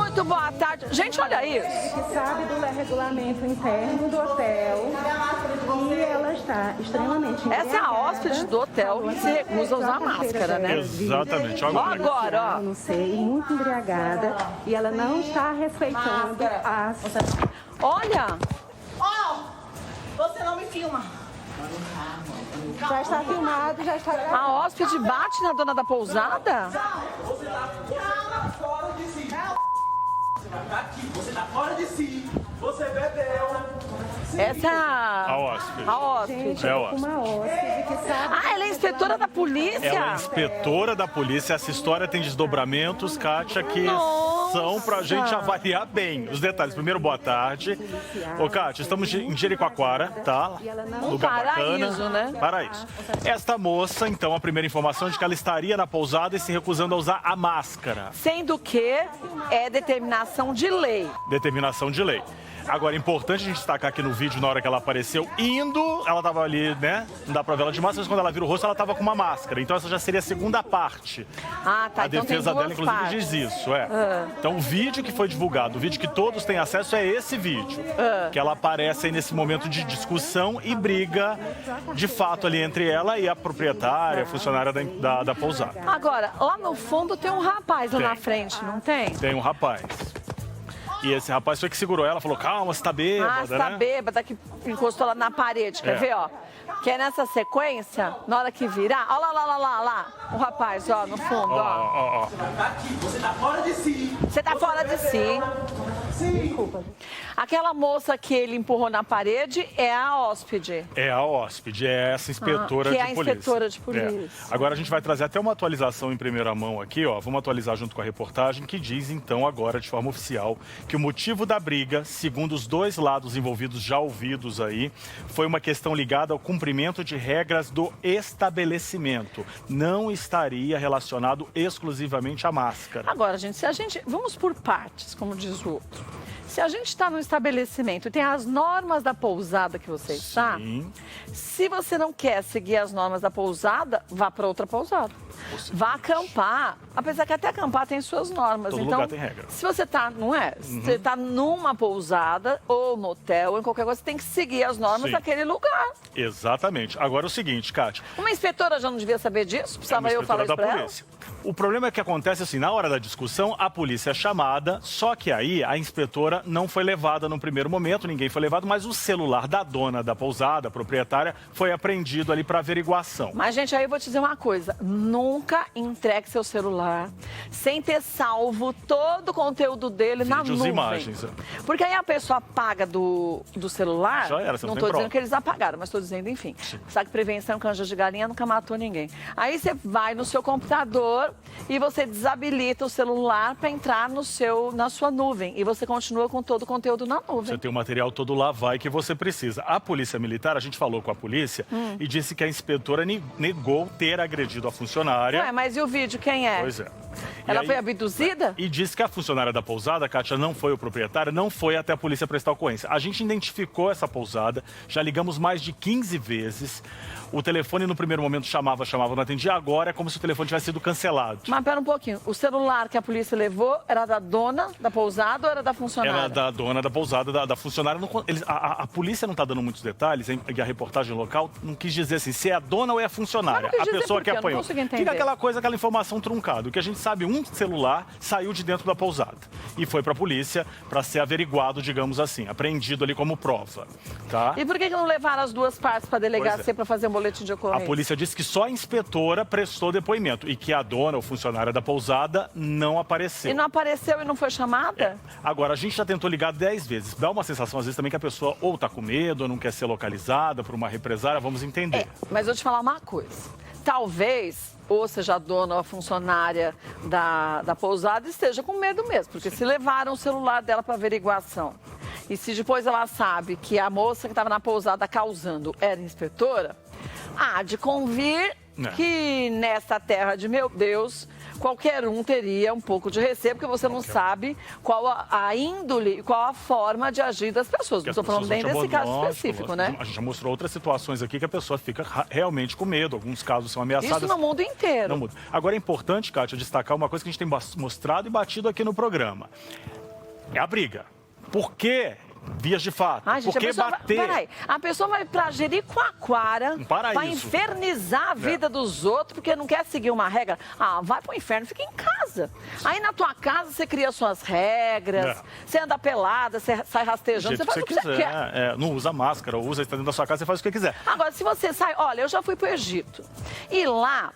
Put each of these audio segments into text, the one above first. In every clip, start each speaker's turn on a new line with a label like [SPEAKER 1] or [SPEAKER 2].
[SPEAKER 1] Muito boa tarde. Gente, olha isso.
[SPEAKER 2] Que sabe do regulamento interno do hotel e ela está extremamente embriagada.
[SPEAKER 1] Essa é a hóspede do hotel que se recusa a usar máscara, né?
[SPEAKER 3] Exatamente.
[SPEAKER 1] Ó agora, ó.
[SPEAKER 2] Não sei, muito embriagada e ela não está respeitando as...
[SPEAKER 1] Olha.
[SPEAKER 4] Você não me filma.
[SPEAKER 2] Já está filmado, já está...
[SPEAKER 1] A hóspede bate na dona da pousada?
[SPEAKER 4] Você tá fora de si. Você vai ficar aqui. Você tá fora de si. Você bebeu.
[SPEAKER 1] Essa é
[SPEAKER 3] A hóspede.
[SPEAKER 1] a hóspede.
[SPEAKER 3] É a hóspede.
[SPEAKER 2] Uma hóspede que sabe...
[SPEAKER 1] Ah, ela é inspetora da polícia?
[SPEAKER 3] Ela é inspetora da polícia. Essa história tem desdobramentos, Kátia, que são pra gente avaliar bem os detalhes. Primeiro, boa tarde. Ô, Kátia, estamos em Jericoacoara, tá? Lugar
[SPEAKER 1] paraíso,
[SPEAKER 3] bacana.
[SPEAKER 1] né?
[SPEAKER 3] Paraíso. Esta moça, então, a primeira informação é de que ela estaria na pousada e se recusando a usar a máscara.
[SPEAKER 1] Sendo que é determinação de lei.
[SPEAKER 3] Determinação de lei. Agora, é importante a gente destacar aqui no vídeo, na hora que ela apareceu, ela tava ali, né? Não dá pra ver ela de máscara, mas quando ela vira o rosto, ela tava com uma máscara. Então, essa já seria a segunda parte.
[SPEAKER 1] Ah, tá.
[SPEAKER 3] A
[SPEAKER 1] Então
[SPEAKER 3] defesa
[SPEAKER 1] tem duas
[SPEAKER 3] dela, inclusive,
[SPEAKER 1] partes.
[SPEAKER 3] diz isso, Então, o vídeo que foi divulgado, o vídeo que todos têm acesso é esse vídeo. Que ela aparece aí nesse momento de discussão e briga, de fato, ali entre ela e a proprietária, a funcionária da pousada.
[SPEAKER 1] Agora, lá no fundo tem um rapaz lá
[SPEAKER 3] Tem.
[SPEAKER 1] na frente, não tem?
[SPEAKER 3] Tem um rapaz. E esse rapaz foi que segurou ela, falou, calma, você tá bêbada,
[SPEAKER 1] Ah, você tá
[SPEAKER 3] né?
[SPEAKER 1] bêbada, que encostou lá na parede. Quer ver, ó? Que é nessa sequência, na hora que virar... Ó lá. O rapaz, ó, no fundo, ó.
[SPEAKER 4] Você vai ficar aqui. Você tá fora de si.
[SPEAKER 1] Você tá fora de si.
[SPEAKER 2] Desculpa.
[SPEAKER 1] Aquela moça que ele empurrou na parede é a hóspede.
[SPEAKER 3] É a hóspede, é essa inspetora
[SPEAKER 1] que
[SPEAKER 3] de
[SPEAKER 1] é a
[SPEAKER 3] polícia.
[SPEAKER 1] inspetora de polícia.
[SPEAKER 3] É. Agora a gente vai trazer até uma atualização em primeira mão aqui, ó. Vamos atualizar junto com a reportagem, que diz então agora de forma oficial que o motivo da briga, segundo os dois lados envolvidos já ouvidos aí, foi uma questão ligada ao cumprimento de regras do estabelecimento. Não estaria relacionado exclusivamente à máscara.
[SPEAKER 1] Agora, gente, se a gente... Vamos por partes, como diz o outro. Se a gente está no estabelecimento e tem as normas da pousada que você está,
[SPEAKER 3] Sim.
[SPEAKER 1] se você não quer seguir as normas da pousada, vá para outra pousada. Vá acampar, apesar que até acampar tem suas normas.
[SPEAKER 3] Todo
[SPEAKER 1] então,
[SPEAKER 3] lugar tem regra.
[SPEAKER 1] se você está, não é? Se você está numa pousada ou no hotel ou em qualquer coisa, você tem que seguir as normas
[SPEAKER 3] Sim.
[SPEAKER 1] daquele lugar.
[SPEAKER 3] Exatamente. Agora o seguinte, Kátia.
[SPEAKER 1] Uma inspetora já não devia saber disso? Precisava
[SPEAKER 3] É
[SPEAKER 1] eu
[SPEAKER 3] uma
[SPEAKER 1] falar isso
[SPEAKER 3] inspetora
[SPEAKER 1] para
[SPEAKER 3] da
[SPEAKER 1] ela?
[SPEAKER 3] polícia. O problema é que acontece assim, na hora da discussão, a polícia é chamada, só que aí a inspetora não foi levada no primeiro momento, ninguém foi levado, mas o celular da dona da pousada, a proprietária, foi apreendido ali para averiguação.
[SPEAKER 1] Mas, gente, aí eu vou te dizer uma coisa. Nunca entregue seu celular sem ter salvo todo o conteúdo dele na
[SPEAKER 3] Vídeos e
[SPEAKER 1] nuvem.
[SPEAKER 3] imagens.
[SPEAKER 1] Porque aí a pessoa apaga do celular.
[SPEAKER 3] Já era, você não
[SPEAKER 1] não
[SPEAKER 3] tem
[SPEAKER 1] estou dizendo
[SPEAKER 3] prova.
[SPEAKER 1] que eles apagaram, mas estou dizendo, enfim. Sabe que prevenção canja de galinha nunca matou ninguém. Aí você vai no seu computador e você desabilita o celular para entrar na sua nuvem. E você continua com todo o conteúdo na nuvem.
[SPEAKER 3] Você tem o material todo lá, vai, que você precisa. A polícia militar, a gente falou com a polícia e disse que a inspetora negou ter agredido a funcionária.
[SPEAKER 1] Ué, mas e o vídeo, quem é?
[SPEAKER 3] Pois é. E
[SPEAKER 1] Ela
[SPEAKER 3] aí-
[SPEAKER 1] foi abduzida?
[SPEAKER 3] E disse que a funcionária da pousada, Kátia, não foi o proprietário, não foi até a polícia prestar ocorrência. A gente identificou essa pousada, já ligamos mais de 15 vezes. O telefone no primeiro momento chamava, não atendia. Agora é como se o telefone tivesse sido cancelado.
[SPEAKER 1] Mas pera um pouquinho, o celular que a polícia levou era da dona da pousada ou era da funcionária?
[SPEAKER 3] Era da dona da pousada, da funcionária. A polícia não está dando muitos detalhes, e a reportagem local não quis dizer assim, se é a dona ou é a funcionária.
[SPEAKER 1] Mas não quis
[SPEAKER 3] A
[SPEAKER 1] dizer
[SPEAKER 3] pessoa
[SPEAKER 1] por
[SPEAKER 3] que
[SPEAKER 1] quê? Eu não
[SPEAKER 3] apanhou.
[SPEAKER 1] consigo entender.
[SPEAKER 3] Fica aquela coisa, aquela informação truncada. O que a gente sabe, um celular saiu de dentro da pousada e foi para a polícia para ser averiguado, digamos assim, apreendido ali como prova. Tá?
[SPEAKER 1] E por que não levaram as duas partes para a delegacia
[SPEAKER 3] Pois é.
[SPEAKER 1] para fazer um boletim de
[SPEAKER 3] A
[SPEAKER 1] ocorrência?
[SPEAKER 3] polícia disse que só a inspetora prestou depoimento e que a dona ou funcionária da pousada não apareceu.
[SPEAKER 1] E não apareceu e não foi chamada?
[SPEAKER 3] Agora, a gente já tentou ligar 10 vezes. Dá uma sensação, às vezes, também que a pessoa ou tá com medo, ou não quer ser localizada por uma represária, vamos entender.
[SPEAKER 1] Mas eu vou te falar uma coisa. Talvez, ou seja a dona ou a funcionária da pousada, esteja com medo mesmo. Porque se levaram o celular dela para averiguação e se depois ela sabe que a moça que estava na pousada causando era inspetora, há de convir que nessa terra de meu Deus, qualquer um teria um pouco de receio, porque você não sabe qual a índole, qual a forma de agir das pessoas. Não estou falando nem desse caso específico, né?
[SPEAKER 3] A gente já mostrou outras situações aqui que a pessoa fica realmente com medo. Alguns casos são ameaçadas.
[SPEAKER 1] Isso no mundo inteiro.
[SPEAKER 3] Não muda. Agora é importante, Kátia, destacar uma coisa que a gente tem mostrado e batido aqui no programa. é a briga. Por quê? Vias de fato.
[SPEAKER 1] Ai, gente,
[SPEAKER 3] Por que bater?
[SPEAKER 1] Peraí, a pessoa vai pra Jericoacoara pra
[SPEAKER 3] paraíso.
[SPEAKER 1] infernizar a vida dos outros porque não quer seguir uma regra. Ah, vai pro inferno, fica em casa. Aí na tua casa você cria suas regras, você anda pelada, você sai rastejando, você faz o que você quer.
[SPEAKER 3] Não usa máscara, usa, está dentro da sua casa, você faz o que quiser.
[SPEAKER 1] Agora, se você sai... Olha, eu já fui pro Egito. E lá,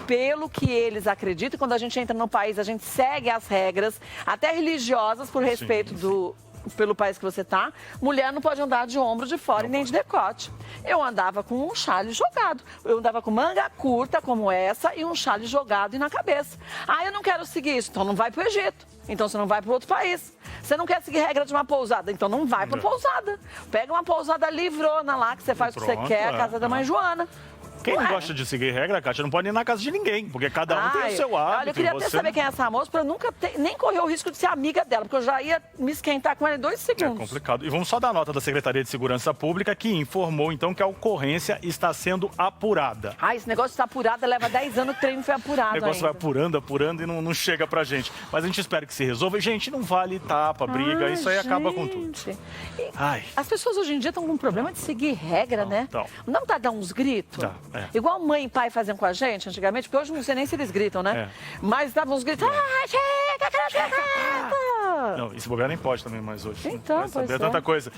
[SPEAKER 1] pelo que eles acreditam, quando a gente entra no país, a gente segue as regras, até religiosas, por respeito pelo país que você tá. Mulher não pode andar de ombro de fora e nem de decote. Eu andava com um chale jogado. Eu andava com manga curta como essa e um chale jogado na cabeça. Ah, eu não quero seguir isso. Então não vai pro Egito. Então você não vai para outro país. Você não quer seguir regra de uma pousada, então não vai para pousada. Pega uma pousada livrona lá, que você faz o que você quer, a casa da mãe Joana.
[SPEAKER 3] Quem não gosta de seguir regra, Kátia, não pode ir na casa de ninguém, porque cada um tem o seu hábito.
[SPEAKER 1] Olha, eu queria até saber quem é essa moça, para eu nunca nem correr o risco de ser amiga dela, porque eu já ia me esquentar com ela em 2 segundos.
[SPEAKER 3] É complicado. E vamos só dar nota da Secretaria de Segurança Pública, que informou, então, que a ocorrência está sendo apurada.
[SPEAKER 1] Ah, esse negócio de estar apurada leva 10 anos que o treino foi apurado.
[SPEAKER 3] O negócio
[SPEAKER 1] ainda.
[SPEAKER 3] vai apurando e não chega pra gente. Mas a gente espera que se resolva. E, gente, não vale tapa, briga, isso aí acaba com tudo.
[SPEAKER 1] As pessoas hoje em dia estão com um problema de seguir regra, né?
[SPEAKER 3] Então.
[SPEAKER 1] Não dá vontade de dar uns gritos?
[SPEAKER 3] Dá, é.
[SPEAKER 1] Igual mãe e pai faziam com a gente antigamente, porque hoje não sei nem se eles gritam, né? Mas davam uns gritos. Ah, chega,
[SPEAKER 3] Não, esse bobear nem pode também mais hoje.
[SPEAKER 1] Então,
[SPEAKER 3] Vai saber
[SPEAKER 1] pois
[SPEAKER 3] tanta
[SPEAKER 1] é.
[SPEAKER 3] coisa.